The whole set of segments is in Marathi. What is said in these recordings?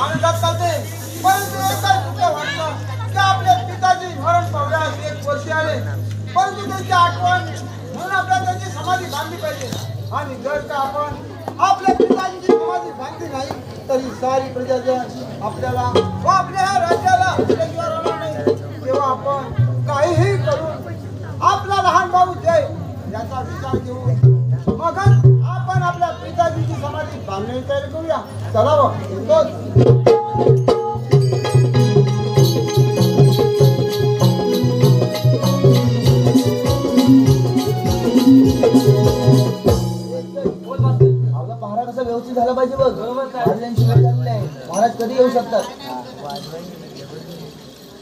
आनंदात चालते, परंतु एकच दुःख वाटतं की आपल्या पिताजी मरण पावल्यास 1 वर्ष आले, परंतु त्यांची आठवण म्हणून आपल्याला त्यांची समाधी बांधली पाहिजे. आणि जर का आपण आपल्या पिताजीची समाधी बांधली नाही तरी सारी प्रजाजन आपल्याला व आपल्या राज्याला आपल्याशिवाय राहणार नाही. तेव्हा आपण काहीही करून आपला लहान भाऊ जय याचा विचार घेऊन मगच आपण आपल्या पिताजीची समाधी बांधण्याची तयारी करूया. चला व आपला पहारा कसा व्यवस्थित झाला पाहिजे बघ. महाराजांची वेळ झालेली आहे, महाराज कधी येऊ शकतात.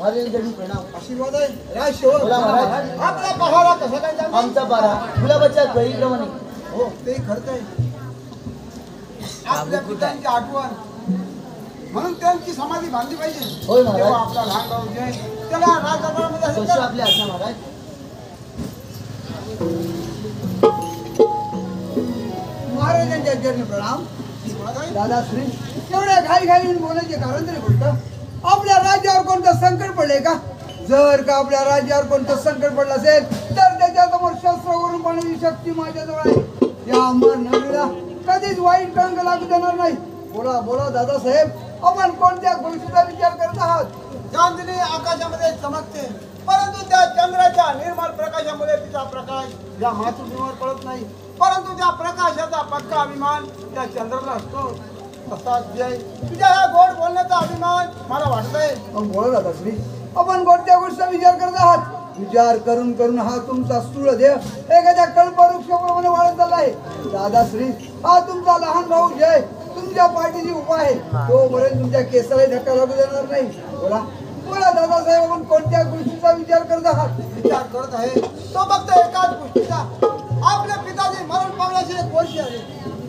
महाराजांसाठी प्रणाम. आशीर्वाद आहे. राज शेवट बोला महाराज. आपला पहारा कसा काय चालला? आमचा पारा गुलाबाच्या कळीप्रमाणे. हो ते खरंच आहे. आपल्या पितांची आठवण म्हणून त्यांची समाधी बांधली पाहिजे. होय महाराज. तेव्हा आपला लहान भाऊ जय त्याला राजदरबारामध्ये हजर कशी करा. आपली आज्ञा महाराज. महाराजांच्या चरणी प्रणाम. आशीर्वाद आहे. दादाश्री एवढ्या घाई घाई बोलायचे कारण तरी कोणतं? आपल्या राज्यावर कोणतं संकट पडले का? जर का आपल्या राज्यावर कोणतं संकट पडलं असेल तर त्याच्यासमोर शस्त्रावरून पाहण्याची शक्ती माझ्याजवळ आहे. या अमर नगरीला कधीच वाईट कळंक लागू देणार नाही. बोला बोला दादासाहेब, आपण कोणत्या गोष्टीचा विचार करत आहात? चांदणी आकाशामध्ये चमकते, परंतु त्या चंद्राच्या निर्मल प्रकाशामुळे तिचा प्रकाश या मातृभूमीवर पडत नाही. परंतु त्या प्रकाशाचा पक्का अभिमान त्या चंद्राला असतो. तसाच जय तुझ्या ह्या गोड बोलण्याचा अभिमान मला वाटत आहे. मग बोला दादाश्री, आपण कोणत्या गोष्टीचा विचार करत आहात? विचार करून करून हा तुमचा स्थूल देह एखाद्या कल्पवृक्षाप्रमाणे वाढत चालला आहे. दादाश्री, हा तुमचा लहान भाऊ जय तुमच्या पाठीची उभा आहे, तोपर्यंत तुमच्या केसाला धक्का लागू देणार नाही. बोला बोला दादासाहेब, आपण कोणत्या गोष्टीचा विचार करत आहात? विचार करत आहे तो फक्त एकाच गोष्टीचा. आपल्या पिताजी मरण पावल्याचे 1 वर्ष आले,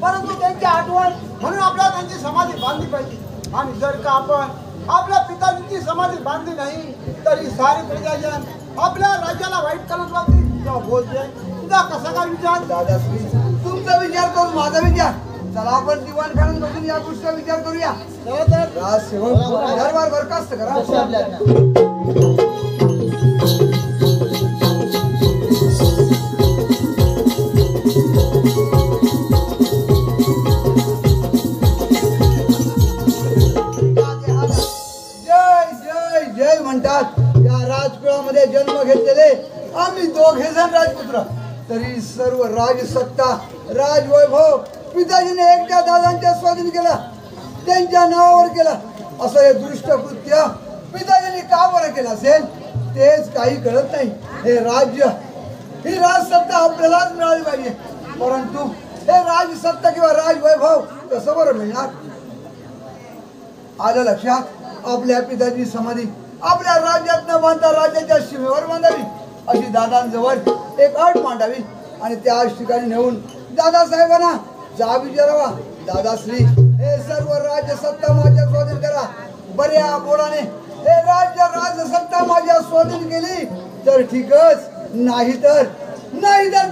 परंतु त्यांची आठवण म्हणून आपल्याला त्यांची समाधी बांधली पाहिजे. आणि जर का आपण आपल्या पिताजींची समाधी बांधली नाही तरी सारी प्रजाजन आपल्या राज्याला वाईट करत लागतील. तेव्हा बोलते तुझा कसा काय विचार? दादाश्री, तुमचा विचार करून माझा विचार. चला आपण दिवाणखान्यात बसून या गोष्टीचा विचार करूया. तेव्हा तर राजसेवक दरबार बरखास्त करा. कशी आपली आज्ञा. जय जय जय म्हणतात. या राजकुळामध्ये जन्म घेतलेले आम्ही दोघे जण राजपुत्र, तरी सर्व राजसत्ता राजवैभव पिताजीने एकट्या दादांच्या स्वाधीन केला, त्यांच्या नावावर केला. असं हे दुष्ट कृत्य पिताजीने का बरं केलं असेल तेच काही कळत नाही. हे राज्य, ही राजसत्ता आपल्यालाच मिळाली पाहिजे, परंतु हे राजसत्ता किंवा राजवैभव कसं बरं मिळणार? आलं लक्षात. आपल्या पिताची समाधी आपल्या राज्यात न बांधता राज्याच्या सीमेवर बांधावी अशी दादांजवळ एक अट मांडावी आणि त्याच ठिकाणी नेऊन दादासाहेबांना जा विचारावा. दादाश्री, हे सर्व राजसत्ता माझ्या स्वाधीन करा. बऱ्या बोलाने हे राज्य राजसत्ता माझ्या स्वाधीन केली तर ठीकच, नाही तर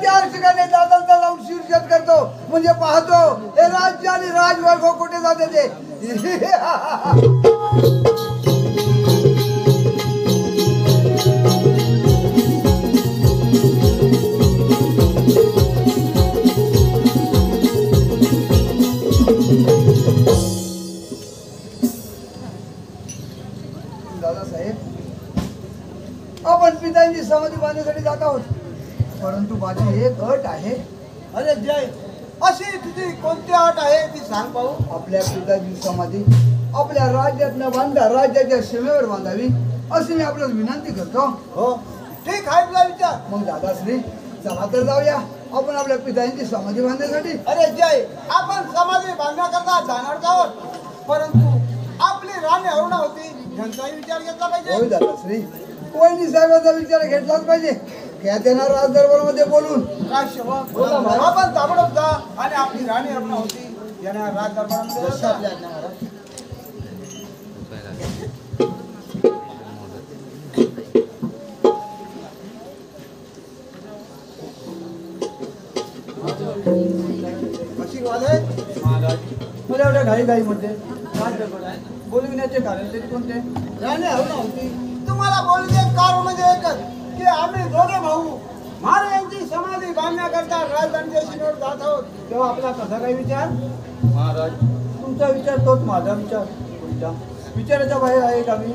त्याच ठिकाणी दादांचा लावून शीर्षक करतो, म्हणजे पाहतो हे राज्य आणि राजवैभव कुठे जाते ते. दादासाहेब, आपण पितांची समाधी बांधण्यासाठी जात आहोत, परंतु माझी एक अट आहे. अरे जय, अशी तुझी कोणती अट आहे ती सांग पाहू. आपल्या पिताची समाधी आपल्या राज्यात न बांधता राज्याच्या सीमेवर बांधावी अशी मी आपल्याला विनंती करतो. हो ठीक आहे तुझा विचार. मग दादाश्री, चला तर जाऊया आपण आपल्या पितांची समाधी बांधण्यासाठी. अरे जय, आपण समाधी बांधण्याकरता जाणार आहोत, परंतु आपली राणी अरुणा होती यांचाही विचार घेतला होय पाहिजे. दादाश्री, वहिनी साहेबांचा विचार घेतलाच पाहिजे. घ्या त्यांना राजदरबारामध्ये बोलून. राजसेवक, आपण ताबडतोब जा आणि आपली राणी अरुणा होती यांना राजदरबारामध्ये कशी आपली आज्ञा महाराज. आशीर्वाद आहे. मला एवढ्या घाई घाई मध्ये बोलविण्याचे कारण तरी कोणते? राणे होती तुम्हाला बोलण्याचे कारण म्हणजे एकच की आम्ही दोघे भाऊ महाराजांची समाधी बांधण्याकरता राजधानीच्या सीमेवर जात आहोत. तेव्हा आपला कसा काही विचार? महाराज, तुमचा विचार तोच माझा विचार. तुमच्या विचाराच्या बाहेर आहे का मी?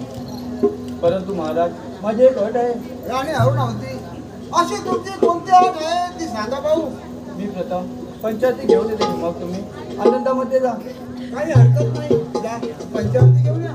परंतु महाराज, माझी एक अट आहे. राणे होती अशी तुमची कोणती अट आहे ती सांगा भाऊ. मी प्रथम पंचायती घेऊन येते, मग तुम्ही आनंदामध्ये जा. काही हरकत नाही, जा पंचायती घेऊन या.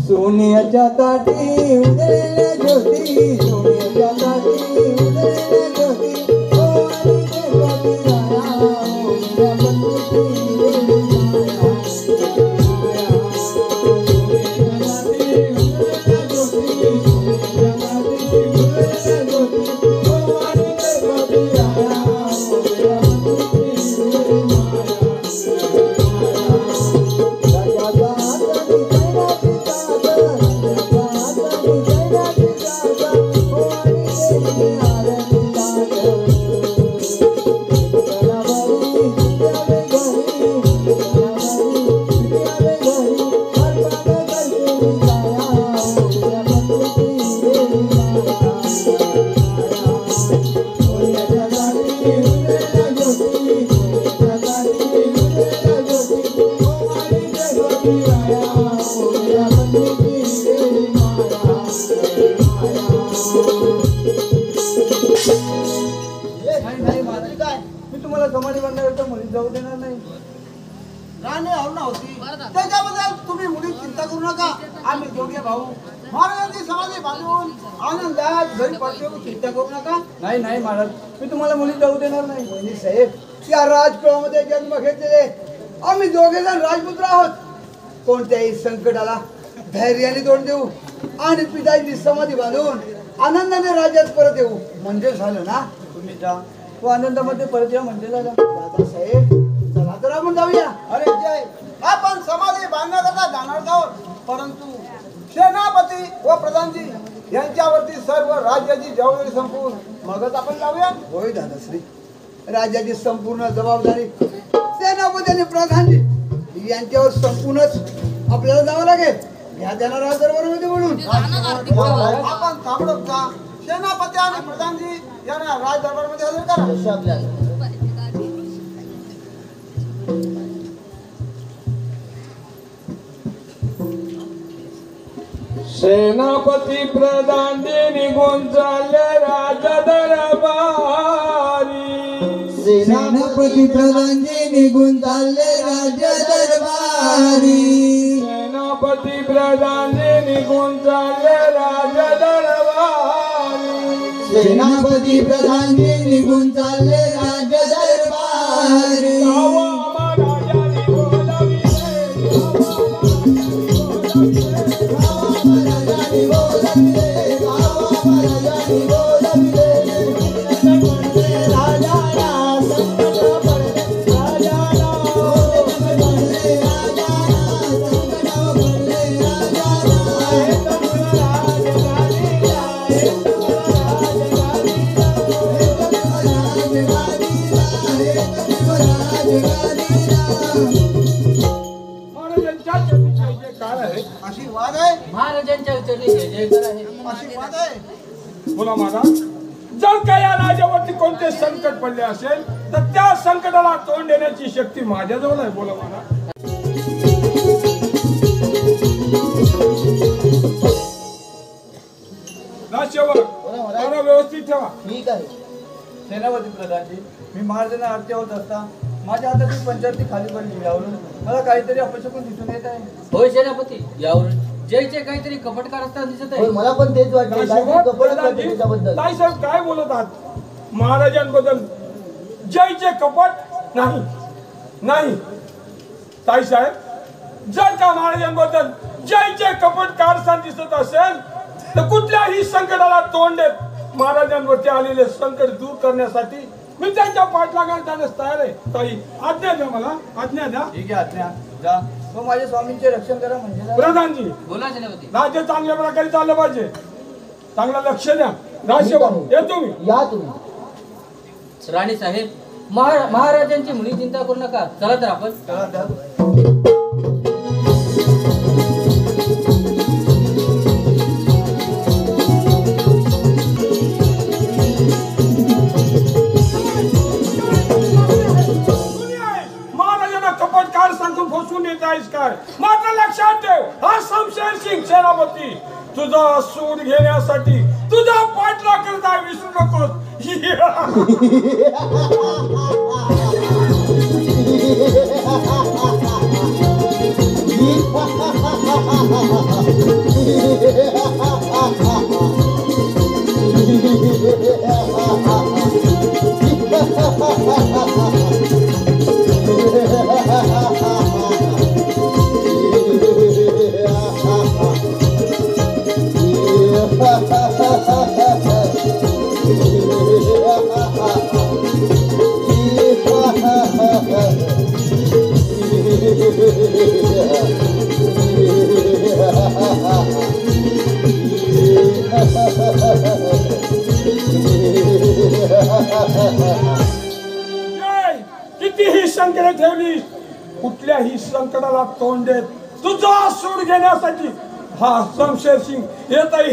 सोन्याच्या ताटी उदयल्या ज्योती, सोन्याच्या ताटी उदयल्या ज्योती, ओ आणि देवाची राया, ओ मेरा बंधुची देवी माया, माया. सोन्याच्या ताटी उदयल्या ज्योती, सोन्याच्या ताटी उदयल्या ज्योती, ओ आणि देवाची राया, ओ मेरा बंधुची देवी माया, मी तुम्हाला समाधी बांधण्याकरता मुली जाऊ देणार नाही. राणे होती त्याच्याबद्दल तुम्ही मुली चिंता करू नका. आम्ही दोघे भाऊ महाराजांची समाधी बांधून आनंदात घरी परतू, चिंता करू नका. नाही नाही महाराज, मी तुम्हाला मुली जाऊ देणार नाही. वहिनी साहेब, या राजकुळामध्ये जन्म घेतलेले आम्ही दोघे जण राजपुत्र आहोत. कोणत्याही संकटाला धैर्याने तोंड देऊ आणि पिताची समाधी बांधून आनंदाने राज्यात परत येऊ म्हणजे झालं ना. तुम्ही जा व आनंदामध्ये परत या म्हणजे झालं. दादासाहेब, चला तर आपण जाऊया. अरे जय, आपण समाधी बांधण्याकरता जाणार आहोत, परंतु सेनापती व प्रधानजी यांच्यावरती सर्व राज्याची जबाबदारी संपवून मगच आपण जाऊया. होय दादाश्री, राज्याची संपूर्ण जबाबदारी सेनापती आणि प्रधानजी यांच्यावर संपूर्णच आपल्याला जावं लागेल. ह्या त्यांना राजदरबारामध्ये बोलून आपण थांबलो का? सेनापती आणि प्रधानजी यांना राज दरबारमध्ये हजर करा. सेनापती प्रधान निघून चालले राजा दरबारी. सेनापती प्रधानजी निघून चालले राज्य दरबारी. सेनापती प्रधान निघून चालले राजा दरबारी. सेनापती प्रधानजी निघून चालले राज्य दरबारी. आशीर्वाद आहे, महाराजांच्या उचलली जय जयकार आहे. आशीर्वाद आहे. बोला महाराज, जर का या राजावरती कोणते संकट पडले असेल तर त्या संकटाला तोंड देण्याची शक्ती माझ्याजवळ आहे. बोला महाराज. राजसेवक, व्यवस्थित ठेवा. ठीक आहे. सेनापती प्रधानजी, मी महाराजांना आरती होत असता माझ्या हातातील पंचायती खाली पडली. यावरून मला काहीतरी अपशकुन दिसून येत आहे. होय सेनापती, यावरून जयचे काहीतरी कपट कारस्थान दिसत आहे. होय, मला पण तेच वाटतं. राजसेवक, कपडे प्रधानजी, त्याच्याबद्दल ताईसाहेब काय बोलत आहात? महाराजांबद्दल जयचे कपट नाही. नाही ताईसाहेब, जर का महाराजांबद्दल जयचे कपट कारस्थान दिसत असेल तर कुठल्याही संकटाला तोंड देत महाराजांवरती आलेले संकट दूर करण्यासाठी मी त्यांच्या पाठलागायला जाण्यास तयार आहे. ताई आज्ञा द्या मला, आज्ञा द्या. ठीक आहे आज्ञा जा. मग माझ्या स्वामींचे रक्षण करा म्हणजे काय? प्रधानजी बोला सेनापती. राज्य चांगल्या प्रकारे चाललं पाहिजे. चांगलं लक्ष द्या. राज्य येतो मी. या तुम्ही. राणी साहेब, महाराजांची मुली चिंता करू नका. चला तर आपण. चला द्या. महाराजांना कपटकार सांगून फसवून येत आहेस काय? मात्र लक्षात ठेव, हा शमशेर सिंग सेनापती तुझा सूड घेण्यासाठी तुझा पाठलाग करत आहे. विसरू नकोस. कितीही संकट ठेवली, कुठल्याही संकटाला तोंड देत तुझा सूड घेण्यासाठी हा शमशेर सिंग येत आहे.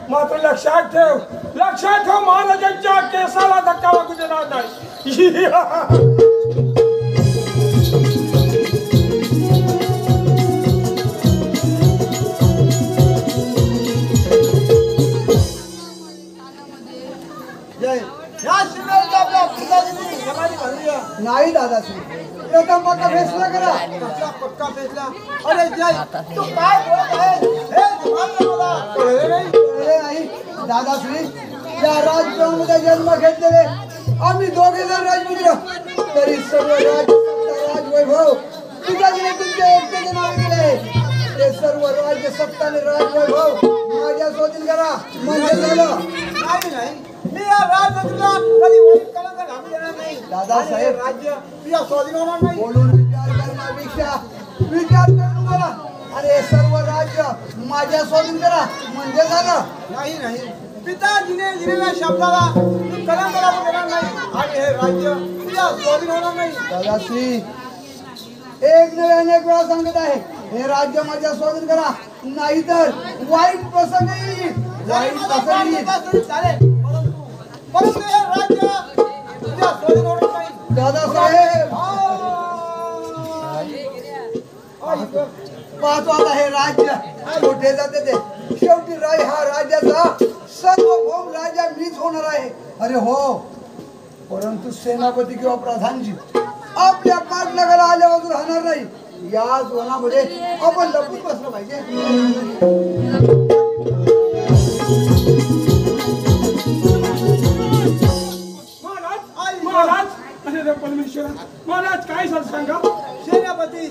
मात्र लक्षात ठेव महाराजांच्या केसाला धक्का लागू देणार नाही. नाही दादाश्री, प्रथम पक्का फैसला करा. पक्का फैसला? अरे जय, तू काय बोलत आहे? हे मला कळले नाही. कळले नाही दादाश्री, या राजगृहामध्ये जन्म घेतलेले आम्ही दोघे जण राजपुत्र, तरी सर्व राजवैभव पिताजीने तुमच्या एकट्याचे नावे दिले. ते सर्व राज्य सत्ता आणि राजवैभव माझ्या स्वाधीन करा म्हणजे झालं. नाही नाही, मी या राजला कधी वाईट कलंक लागू देणार नाही. दादासाहेब, आणि हे राज्य तुझ्या स्वाधीन होणार नाही. बोलून विचार करण्यापेक्षा विचार करून बोला. अरे सर्व राज्य माझ्या स्वाधीन करा म्हणजे झालं. नाही नाही, पिताजीने दिलेल्या शब्दाला मी कलंक लागू देणार नाही. आणि हे राज्य तुझ्या स्वाधीन होणार नाही. दादाश्री, एक नव्हे अनेक वेळा सांगत आहे, हे राज्य माझ्या स्वाधीन करा नाहीतर वाईट प्रसंग येईल. जरी वाईट माझा प्रसंग प्राण येईल. गेला तरी चालेल, परंतु हे राज्य तुझ्या स्वाधीन होणार नाही. दादासाहेब, पाहतो आता हे राज्य कुठे जाते ते. शेवटी हा राज्याचा सार्वभौम राजा मीच होणार आहे. अरे हो, परंतु सेनापती किंवा प्रधानजी आपल्या पाठलागाला आल्यावर राहणार नाही. याच वनामध्ये आपण लपून बसलं पाहिजे. महाराज, अरे परमेश्वरा, महाराज काय सांगा. सेनापती,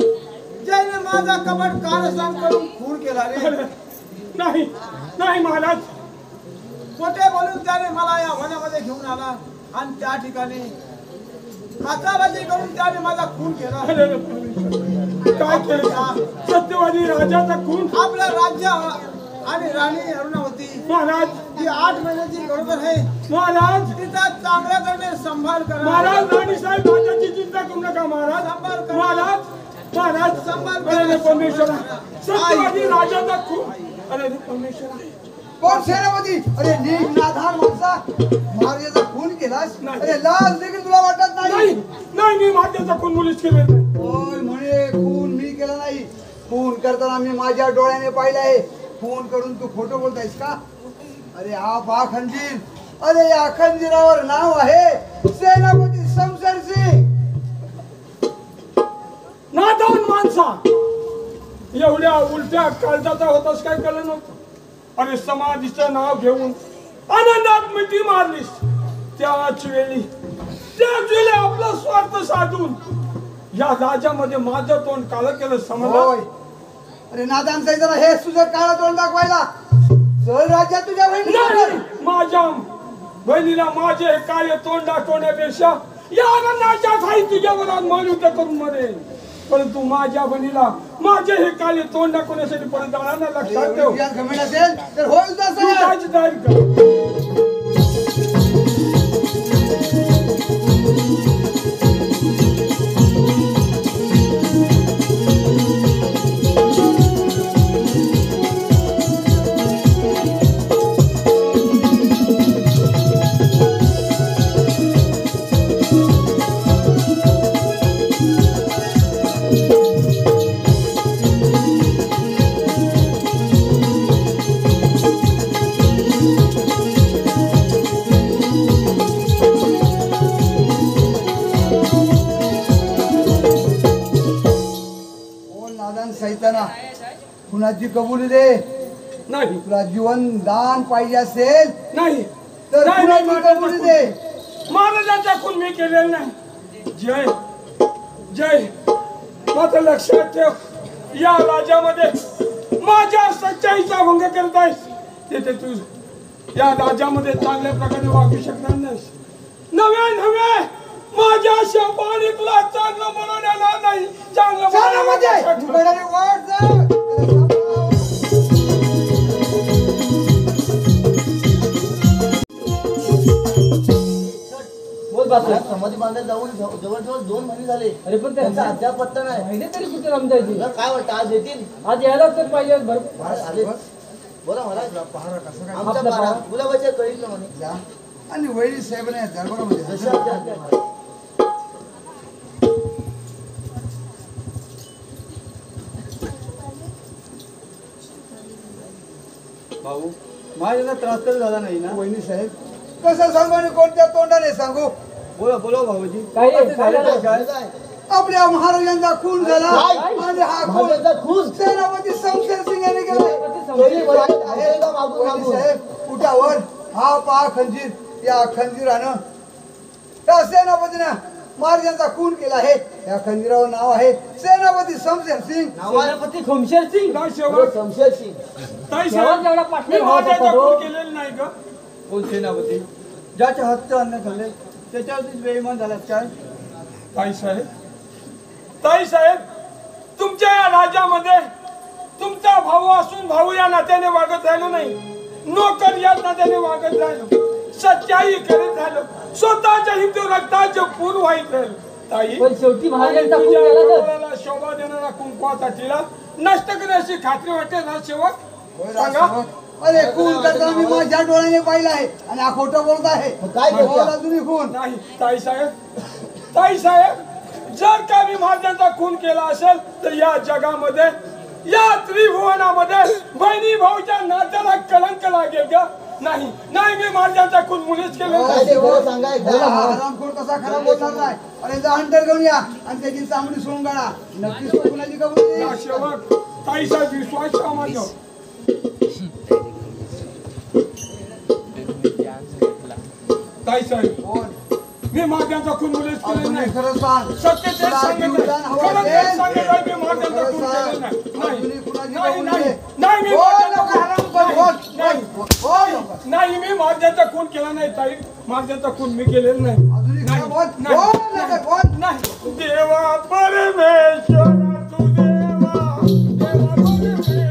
ज्याने माझा कपट कारस्थान करून खून केला रे. नाही नाही महाराज, खोटे बोलून त्याने मला या वनामध्ये घेऊन आला आणि त्या ठिकाणी हाताबाजी करून त्याने माझा खून केला. अरे परमेश्वरा, काय केलं. सत्यवादी राजाचा खून. आपलं राज्य आणि राणी अरुणावती महाराज, ती 8 महिन्याची बरोबर आहे. महाराज, तिचा चांगल्या करणे सांभाळ करा. महाराज, राणी साहेब राजाची चिंता करू नका महाराज. सांभाळ करा. महाराज, महाराज, सांभाळ करा. अरे परमेश्वरा, सत्यवादी राजाचा खून. अरे परमेश्वरा, कोण सेनापती? अरे नीट नाधार माणसा, महाराजाचा खून केलास. अरे लाज देखील तुला वाटत नाही नाही? नाही, मी माझ्याचा खून मुलीच केले नाही. होय म्हणे, खून मी केला नाही. खून करताना मी माझ्या डोळ्याने पाहिलं आहे. खून करून तू खोटं बोलतायस का? अरे हा पहा खंजीर. अरे या खंजीरावर नाव आहे सेनापती शमशेर सिंग. नादान माणसा, एवढ्या उलट्या काळजाचा होतास काय कळलं नव्हतं. अरे समाधीचं नाव घेऊन आनंदात मिठी मारलीस. त्याच वेळी आपला स्वार्थ साधून या राज्यामध्ये माझं तोंड काळं केलं होय. समजलं. अरे नादान साई, जरा हे तुझं काळा तोंड दाखवायला चल राज्यात तुझ्या बहिणी. माझ्या बहिणीला माझे हे काळे तोंड दाखवण्यापेक्षा या नाच्या थाई तुझ्यावर मनुष्य करून मरेल. परंतु माझ्या बहिणीला माझे हे काळे तोंड दाखवण्यासाठी परत जाणार ना. लक्षात ठेव. घमेंड असेल तर होईल तू तसं. त्याची तयारी कर. सैताना, कुणाची कबुली दे. नाही तुला जीवन दान पाहिजे असेल नाही तर नाही, कुणाची महाराजाचा कबुली दे. खून. महाराजाचा खून मी केलेला नाही. जय जय. मात्र लक्षात ठेव, या राज्यामध्ये माझ्या सच्चाईचा भंग करत आहेस. तिथे तू या राज्यामध्ये चांगल्या प्रकारे वागू शकणार नाहीस. नव्हे नव्हे, माझ्या शब्दाने तुला चांगलं बनवण्याला नाही, चांगलं बनवण्यासाठी. उघडारी वाट जा. बोल बापू. समाधी बांधायला जाऊन जवळजवळ 2 महिने झाले. अरे पण त्यांचा अद्याप पत्ता नाही. महिने तरी कुठे रमजायची. तुला काय वाटतं आज येतील? आज यायलाच तर पाहिजे भरपूर. महाराज आले. बोला महाराज. पहारा कसं काय आमच्या आपला पारा पारा. गुलाबाच्या कळीला म्हणे. जा. आणि वैरी साहेबांनी दरबारामध्ये जसं आमच्या आज्ञा महाराज. भाऊ, माझ्याला त्रास तर झाला नाही ना? वहिनी साहेब कसं सांगू आणि कोणत्या तोंडाने सांगू? बोला बोला भाऊजी. काय आहे? काय काय झालं? काय? आपल्या महाराजांचा खून झाला काय? आणि हा खून महाराजांचा खून? सेनापती शमशेर सिंग यांनी केला. तरी वयात आहे का मागून वहिनी मागून? साहेब उठावर हा पहा खंजीर, या खंजीरानं त्या सेनापतीनं महाराजांचा खून केला आहे. या खंजीरावर नाव आहे सेनापती शमशेर सिंग. सेनापती खमशेर सिंग. नाही शेवट शमशेर सिंग. ताई शेवट साहेब जेवढा मी पाटणा महाराजांचा भावाचा खून तो. केलेलं नाही ग. कोण सेनापती? ज्याच्या हातचं अन्न खाल्ले त्याच्यावरतीच बेईमान झालात काय? ताई साहेब तुमच्या या राज्यामध्ये तुमचा भाऊ असून भाऊ या नात्याने वागत राहिलो नाही, नोकर या नात्याने वागत राहिलो, सच्चाई करीत राहिलो, स्वतःच्या हिंदू रक्ताचे पूर वाहित राहिलो. ताई पण शेवटी महाराजांचा खून तुझ्या केला तर. डोळ्याला शोभा देणारा कुंकवाचा टिळा नष्ट करण्याची खात्री वाटते ना सेवक? होय सांगा. राजसेवक. अरे खून करताना मी माझ्या डोळ्याने पाहिलं आहे आणि हा खोटं बोलत आहे. मग काय करता? बोला तुम्ही खून. नाही ताई साहेब जर का मी महाराजांचा खून केला असेल तर या जगामध्ये या त्रिभुवनामध्ये बहिणी भाऊच्या नात्याला कलंक लागेल का? नाही मी महाराजांचा खून मुलीच केलेला काय नाही. ते खरं सांगाय बोला, हा हरामखोर कसा खराब बोलणार नाही. अरे जा अंतर घेऊन या आणि त्याची चांगली सोडून काढा. नक्कीच तो कुणाची कबुली या सेवक ताई साहेब विश्वास ठेवा माझ्यावर. ताई साहेब बोल. मी महाराजांचा खून मुलीच केलेला अजूनही नाही. खरं सांग. सत्य तेच तुला सांगत जीवदान आहे. हवं खरं तेच असेल, सांगत आहे. मी महाराजांचा खरं खून सांग. केलेला नाही. अजूनही कुणाची नाही कबुली नाही आहे? नाही मी बोल महाराजांचा लवकर, हरामखोर, खून- बोल, नाही, बोल, बोल लवकर. नाही मी महाराजांचा खून केला नाही ताई. महाराजांचा खून मी केलेला नाही. अजूनही खरं बोल. नाही. बोल लवकर, बोल. नाही देवा परमेश्वर तू देवा परमेश्वर.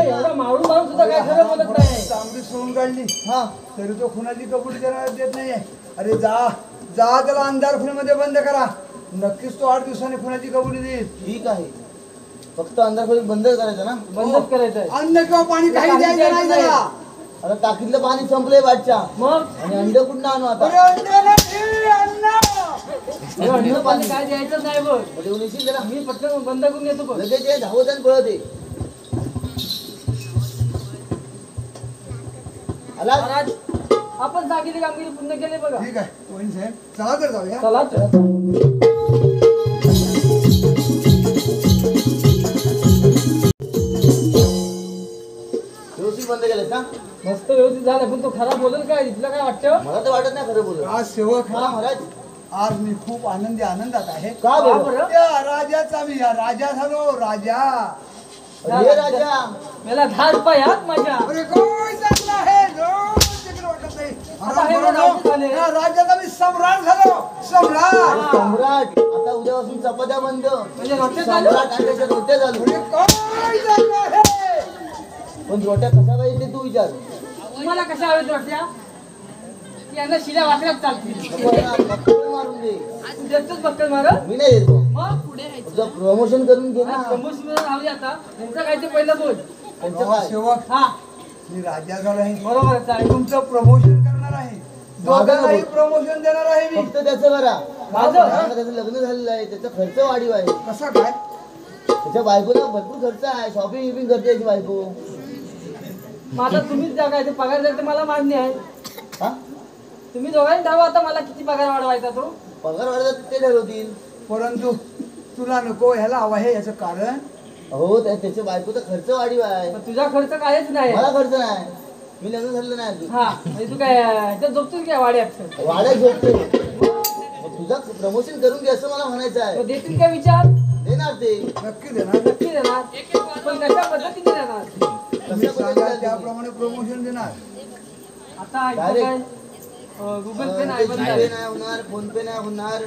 एवढा मारून मारून सुद्धा काय खरं बोलत नाही. चांगली सोडून काढली हा तरी तो खुनाची कबुली देत नाहीये. अरे जा जा त्याला अंधार खुणेमध्ये बंद करा. नक्कीच तो 8 दिवसांनी खुनाची कबुली देईल. ठीक आहे. फक्त अंधार खोलीत बंद करायचं ना. बंदच करायचंय. अन्न किंवा पाणी काही द्यायचं नाही त्याला. आता टाकीतलं पाणी संपलंय बाटच्या. मग आणि अंड कुठं आणू आता? अरे अंडे नाही, अन्न. अन्न पाणी काय द्यायचं नाही बघ. मध्ये येऊन येशील जरा. मी पटकन बंद करून येतो बघ. लगेच ये, धावत आणि पळत ये. आला? महाराज आपण सांगितली कामगिरी पूर्ण केली बघा. ठीक आहे वहीन साहेब चला तर जाऊया. चला तर. व्यवस्थित बंद केलंस ना? मस्त व्यवस्थित झालं पण तो खराब बोलेल काय तुला काय वाटतं? मला तर वाटत नाही खरं बोलत. आज सेवक हा महाराज. आज मी खूप आनंदात आहे. का का बरं? बरं? त्या राजाचा मी या राजा झालो राजा. अरे राजा. मला 10 रुपये हात माझ्या. अरे काय चांगलं आहे रोज तिकडे वाटत नाही. आता हे बघ, राजू झाले. या राज्याचा मी सम्राट झालो सम्राट. अरे सम्राट. आता उद्यापासून चपात्या बंद. म्हणजे रोटे चालू? सम्राट आणि त्याच्या रोट्या चालू. अरे काय चांगलं आहे. पण रोट्या कशा पाहिजे तू विचार. तुम्हाला कशा हवेत वाटल्या की यांना शिल्या वाटल्याच चालतील. नको ना, बक्कळ मारून दे. तू देतोच बक्कल मार. मी नाही देतो. मग तुझं प्रमोशन करून घे ना. प्रमोशन राहू दे आता. तुमचं काय ते पहिलं बोल. त्यांचं काय? सेवक हा मी राजा झालो आहे. बरोबरच आहे. तुमचं प्रमोशन करणार आहे. दोघांनाही प्रमोशन देणार आहे मी. फक्त त्याचं करा. माझं? आता त्याचं लग्न झालेलं आहे, त्याचा खर्च वाढीव आहे. कसा काय. त्याच्या बायकोला भरपूर खर्च आहे. शॉपिंग विपिंग करते त्याची बायको. माझा तुम्हीच द्या काय ते पगार द्यायचं मला मान्य आहे. हा? तुम्ही दोघांनी द्यावा आता मला किती पगार वाढवायचा तो. पगार वाढतात ते ठरवतील. परंतु तुला नको ह्याला हवा आहे याचं कारण. हो त्याच्या बायकोचा खर्च वाढीव आहे. पण तुझा खर्च काहीच नाही. मला खर्च नाही. मी लग्न झालं नाही अजून. हा म्हणजे तू काय इथं झोपतोस काय वाड्यात वाड्यात झोपतो. मग तुझा प्रमोशन करून घे असं मला म्हणायचं आहे. मग देतील काय विचार देणार ते. नक्की देणार. नक्की देणार पण कशा पद्धतीने देणार तुम्ही सांगा त्याप्रमाणे प्रमोशन देणार. आता इथं काय गुगल पे नाही बंद जीपे आहे. नाही होणार, फोन पे नाही होणार.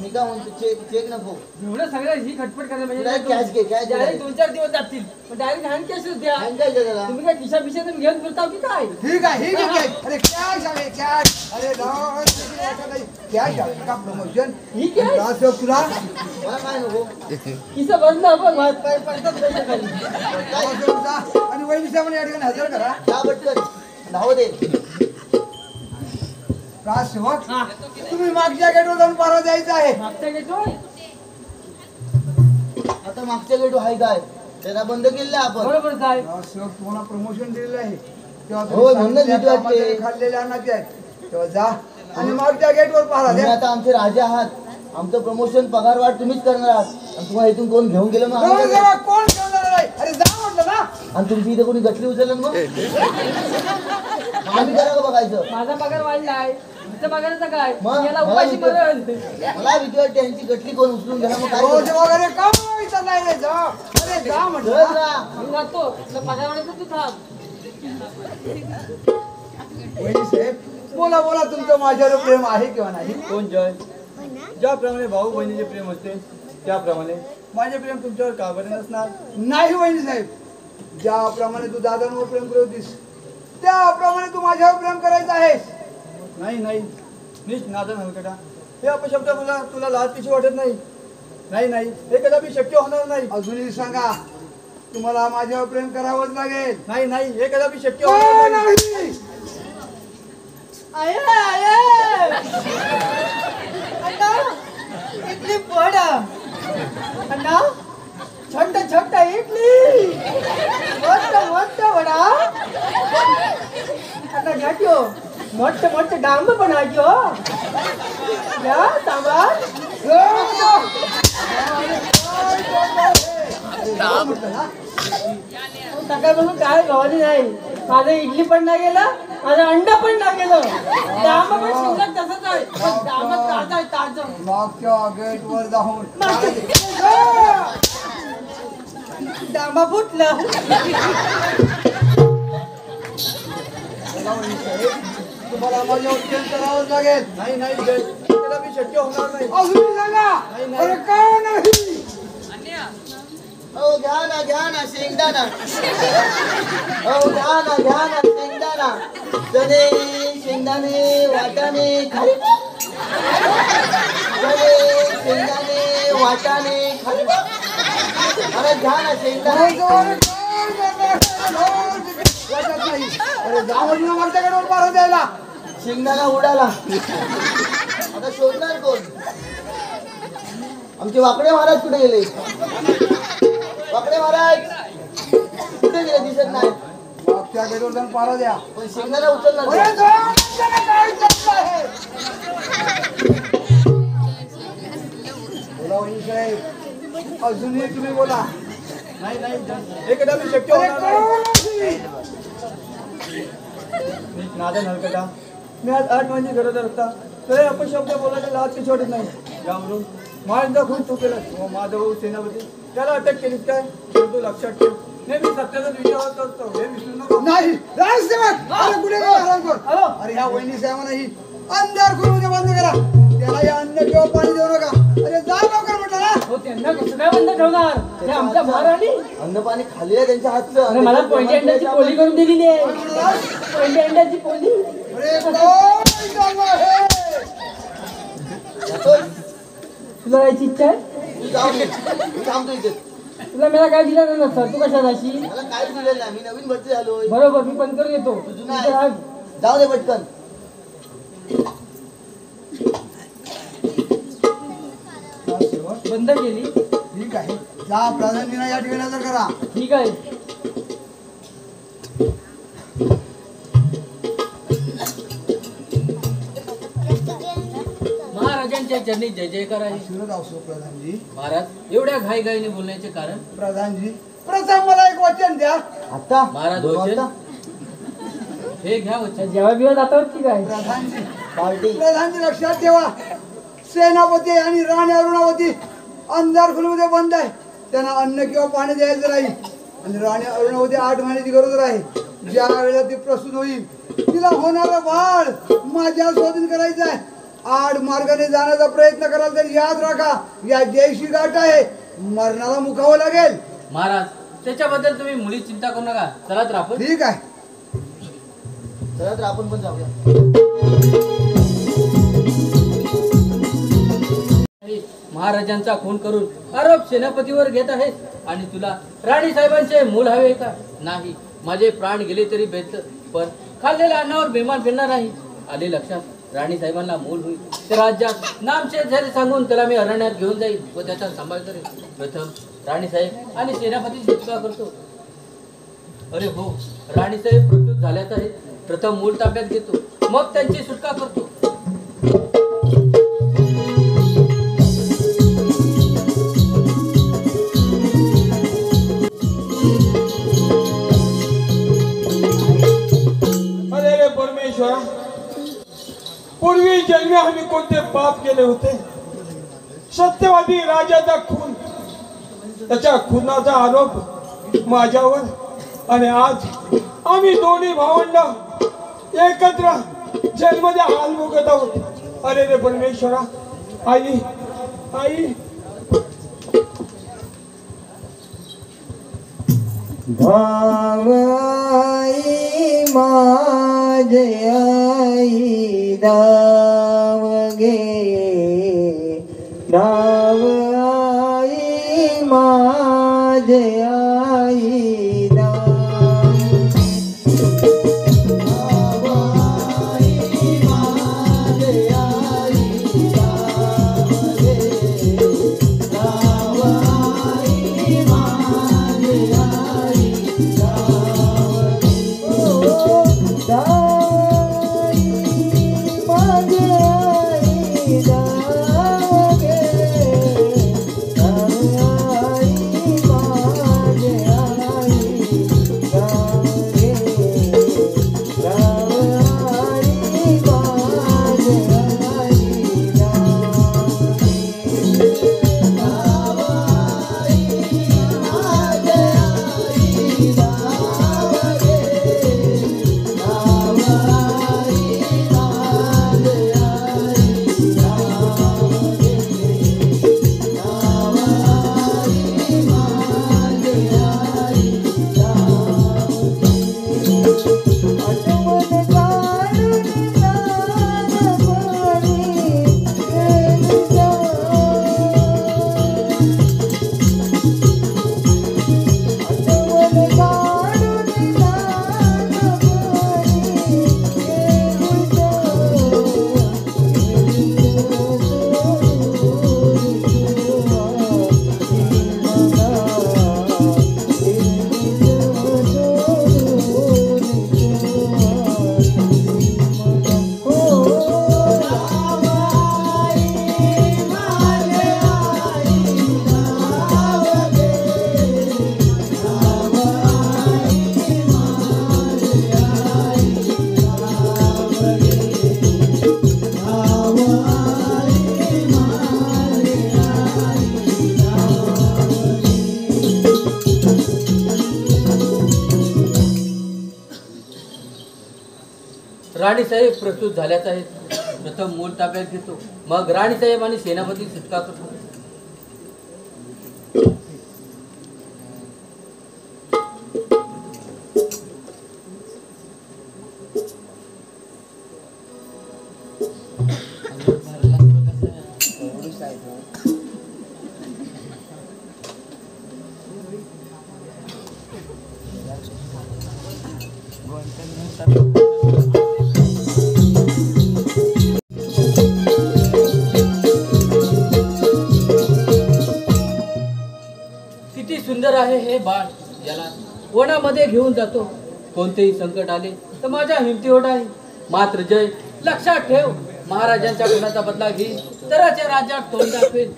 मी काय म्हणतो चेक नको. एवढं सगळं ही खटपट करणे म्हणजे Direct cash घे, cash घे. डायरेक्ट 2-4 दिवस जातील पण डायरेक्ट हँड कॅशच द्या. आणि काय त्याला? तुम्ही काय खिशा पिशा तुम्ही घेऊन फिरता की काय ठीक आहे ठीक आहे. अरे कॅश आहे कॅश. अरे कॅश आहे का प्रमोशन. ही काय असं तुला मला काय नको. खिसा बंद बघ पडतात पैसे खाली. प्रमोशन जा. आणि वहिनी साहेबांना या ठिकाणी हजर करा. जा पटकन धाव दे. राजसेवक हा तुम्ही मागच्या गेटवर जाऊन पारा द्यायचा आहे. मागच्या घेतो आता मागच्या गेटू आहे काय त्याला बंद केलेलं आहे आपण. बरोबर काय राजसेवक तुम्हाला प्रमोशन दिलेलं आहे तेव्हा होय, म्हणूनच भीती वाटते. कामाचे खाल्लेले अन्नाचे आहेत तेव्हा जा आणि मागच्या गेटवर पारा तुम्ही द्या. आता आमचे राजा आहात. आमचं प्रमोशन पगार वाढ तुम्हीच करणार आहात. आणि तुम्हाला इथून कोण घेऊन गेलं मग आम्ही काय नवरदेवा कोण ठेवणार आहे. अरे जा म्हटलं ना. करायचं? आणि तुमची इथे कोणी गटली उचललं मग आम्ही करा का बघायचं. माझा पगार वाढलाय तुमच्या पगाराचा काय मग याला मला उपाशी भीती- मरण मला भीती वाटते यांची गटली कोण उचलून घ्या मग काय रोज करू? वगैरे का इथं नाही रे जा. अरे जा म्हटलं चल ना. ना. मी जातो तुला पगार वाढायचा तू थांब वहिनी साहेब बोला बोला तुमचं माझ्यावर प्रेम आहे किंवा नाही. कोण जय ज्याप्रमाणे भाऊ बहिणीचे प्रेम असते त्याप्रमाणे माझे प्रेम तुमच्यावर का बरे नसणार. नाही वहिनी साहेब ज्याप्रमाणे तू दादांवर प्रेम करत होतीस त्याप्रमाणे तू माझ्यावर प्रेम करायचं आहेस. नाही नाही नीच नादन हलकटा हे अपशब्द तुला तुला लाज पिशी वाटत नाही. नाही नाही हे कदापि शक्य होणार नाही. अजूनही सांगा तुम्हाला माझ्यावर प्रेम करावंच लागेल. नाही नाही हे कदापि शक्य होणार नाही. नाही. आये आये अण्णा इडली पड अण्णा छोट छोट इडली मोठ मोठ वडा आता घ्याट्यो मोठ मोठ डांब पण आजो या सांबार सकाळपासून काय गव्हाली नाही माझं इडली पण नाही गेलं माझं अंडा पण नाही गेलं डांब पण शिल्लक तसंच आहे पण डांब ताजं आहे ताजं मागच्या गेट वर जाऊन डांबा फुटलं तुम्हाला माझ्यावर प्रेम करावंच लागेल. नाही नाही जय हे कदापि शक्य होणार नाही. अजूनही सांगा अरे का नाही. हो घ्या ना शेंगदाणा. हो घ्या ना शेंगदाणा. चणे शेंगदाणे वाटाणे खाली. चणे शेंगदाणे वाटाणे खाली. अरे घ्या ना शेंगदाणा. वाटत नाही. अरे जा म्हणजे मागच्या गेटवर पारा द्यायला. शेंगदाणा उडाला. आता शोधणार कोण. आमचे वाकडे महाराज कुठे गेले. वाकडे महाराज कुठे गेले दिसत नाही. मागच्या गेटवर जाऊन पारा द्या. पण शेंगदाणा उचलणार अरे कोण? जा म्हणजे काय चाललं आहे. बोला वहिनी साहेब अजूनही तुम्ही बोला. नाही नाही जय हे कदापि शक्य अरे होणार नाही. का नाही. नीच नादन हलकटा मी आज 8 महिने गरोदर असता तरी अपशब्द बोलायला लाज पिशी वाटत नाही. यावरून माझा खूप चुकेला माधव सेनापती त्याला अटक केलीस काय तू लक्षात ठेव. नेहमी सत्याचाच विचार असतो हे विसरू नको. नाही राजसेवक अरे कुठे गेला आराम कर. हॅलो अरे ह्या वहिनी साहेबांना ही अंधार करून उद्या बंद करा. त्याला या अन्न किंवा पाणी देऊ नका. अरे जा लवकर म्हटलं ना. हो त्यांना कसं काय बंद ठेवणार ते आमच्या महाराणी अन्न पाणी खाल्लेलं आहे त्यांच्या हातचं. अरे मला पोळी अंड्याची पोळी करून दिलेली आहे पोळी अंड्याची पोळी अरे कोण चाललं आहे. जातोय. तुला जायची इच्छा आहे तू जाऊ दे. मी थांबतो इथे. तुला मला काय दिलं नसतं तू कशा जाशी मला काहीच दिलेलं नाही. मी नवीन भरती झालोय. बरोबर मी बंद करून येतो जुना इथे आहे. राग. जाऊ दे पटकन. राजसेवक बंद केली ठीक आहे जा प्राधान्याने या ठिकाणी हजर करा. ठीक आहे महाराजांच्या चरणी जय जयकार आहे. शिरत असो प्रधानजी. महाराज एवढ्या घाईघाईने बोलण्याचे कारण प्रधानजी प्रथम मला एक वचन द्या. आता महाराज दोन वचन? वाजता? हे घ्या वचन. जेव्हा बिवा जातात की काय? प्रधानजी लक्षात ठेवा, सेनापती आणि राणी अरुणावती अंधार खोलीमध्ये बंद आहे. त्यांना अन्न किंवा पाणी द्यायचं नाही. आणि राणी अरुणावती 8 महिन्याची गरोदर आहे. ज्या वेळेला ती प्रसूत होईल तिला होणारं बाळ माझ्या स्वाधीन करायचं आहे. 8 मार्गाने जाण्याचा प्रयत्न कराल तर याद राखा, या जयशी गाठ आहे, मरणाला मुखावं लागेल. महाराज त्याच्याबद्दल तुम्ही मुळी चिंता करू नका. चला तर आपण. ठीक आहे. चला तर आपण पण जाऊया. महाराजांचा खून करून आरोप सेनापतीवर घेत आहेस आणि तुला राणी साहेबांचे मूल हवे का? नाही, माझे प्राण गेले तरी बेत, पण खाल्लेल्या अन्नावर बेमान फिरणार नाही. आले लक्षात. राणी साहेबांना मूल होईल तर राज्यात नामशेष झाले सांगून त्याला मी अरण्यात घेऊन जाईल व त्याचा सांभाळ करेल. प्रथम राणी साहेब आणि सेनापती सुटका करतो. अरे हो, राणी साहेब प्रस्तुत झाल्याच आहे. प्रथम मूल ताब्यात घेतो, मग त्यांची सुटका करतो. अरे रे परमेश्वरा, पूर्वी जन्मी आम्ही कोणते पाप केले होते? सत्यवादी राजाचा खून, त्याच्या खुनाचा आरोप माझ्यावर, आणि आज आम्ही दोन्ही भावंड एकत्र जेलमध्ये हाल भोगत आहोत. अरे रे परमेश्वरा, आई आई भावाई माझे आई दाव गे, दाव आई माझे आई दाव. राणीसाहेब प्रस्तुत झाल्याच आहेत. प्रथम मूल ताब्यात घेतो, मग राणीसाहेब आणि सेनापती सुटका करतो. किती सुंदर आहे हे बाळ, याला वनामध्ये घेऊन जातो. कोणतेही संकट आले तर माझ्या हिमतीवर आहे. मात्र जय लक्षात ठेव, महाराजांच्या गुणाचा बदला घेईल तरच या राज्यात तोंड दाखवेल.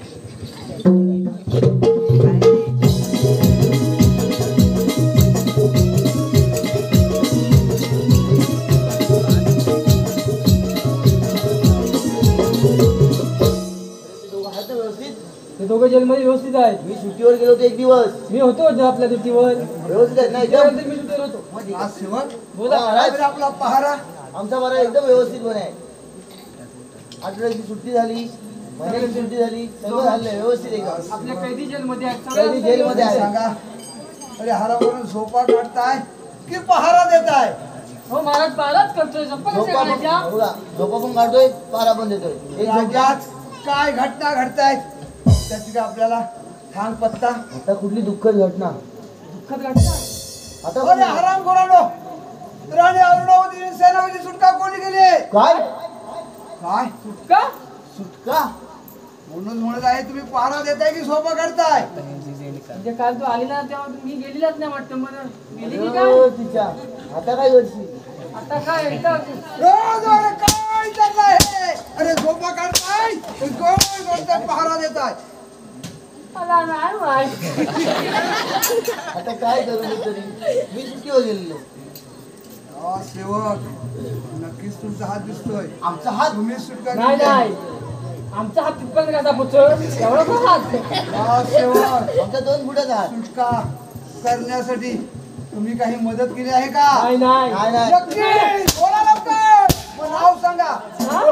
जेलमध्ये व्यवस्थित आहे. मी सुट्टीवर गेलो होतो एक दिवस. मी होतो आपल्या ड्युटीवर. व्यवस्थित आहे ना एकदम? त्यानंतर मी ड्युटीवर होतो. आज सेवक बोला. महाराज, आपला पहारा आमचा बरा एकदम व्यवस्थित पण आहे. आठवड्याची सुट्टी झाली, महिन्याची सुट्टी झाली, सगळं झालं व्यवस्थित एकदम. आपल्या कैदी जेलमध्ये आहेत. कैदी जेलमध्ये आहे. सांगा. अरे हारावरून झोपा काढताय की पहारा देताय? हो महाराज पाराच करतोय. झोपा कशा झोपा काढायच्या? पण बघा, झोपा पण काढतोय, पारा पण देतोय. एक झोप घ्या. राज्यात काय घटना घडतायत त्याची काय आपल्याला थांग पत्ता? आता कुठली दुःखद घटना? दुःखद घटना. आता अरे कुठली? हराम खोरानो, राणी अरुणावती सेनापती सुटका कोणी केली? काय काय का? सुटका? म्हणून म्हणत आहे तुम्ही पहारा देताय की झोपा काढताय? म्हणजे काल तू आली ना तेव्हा मी गेलेलाच नाही वाटतं मला. गेली की काय? अरे तिच्या आता काय वर्षी आता काय एकदा रोज अरे काय चाललंय हे? अरे झोपा काढताय कोण पहारा देताय? मला नाही माहित. आता काय करू मी तरी? मी सुट्टीवर गेलेलो. हा सेवक, नक्कीच तुमचा हात दिसतोय. आमचा हात तुम्ही सुटका नाही केली. नाही आमचा हात तिथपर्यंत कसा पोचल एवढा पण हात. हा सेवक, आमचा 2 फुटाचा हात. सुटका करण्यासाठी तुम्ही काही मदत केली आहे का? नाही नाही नाही नाही नक्की बोला लवकर. मग नाव सांगा. हा?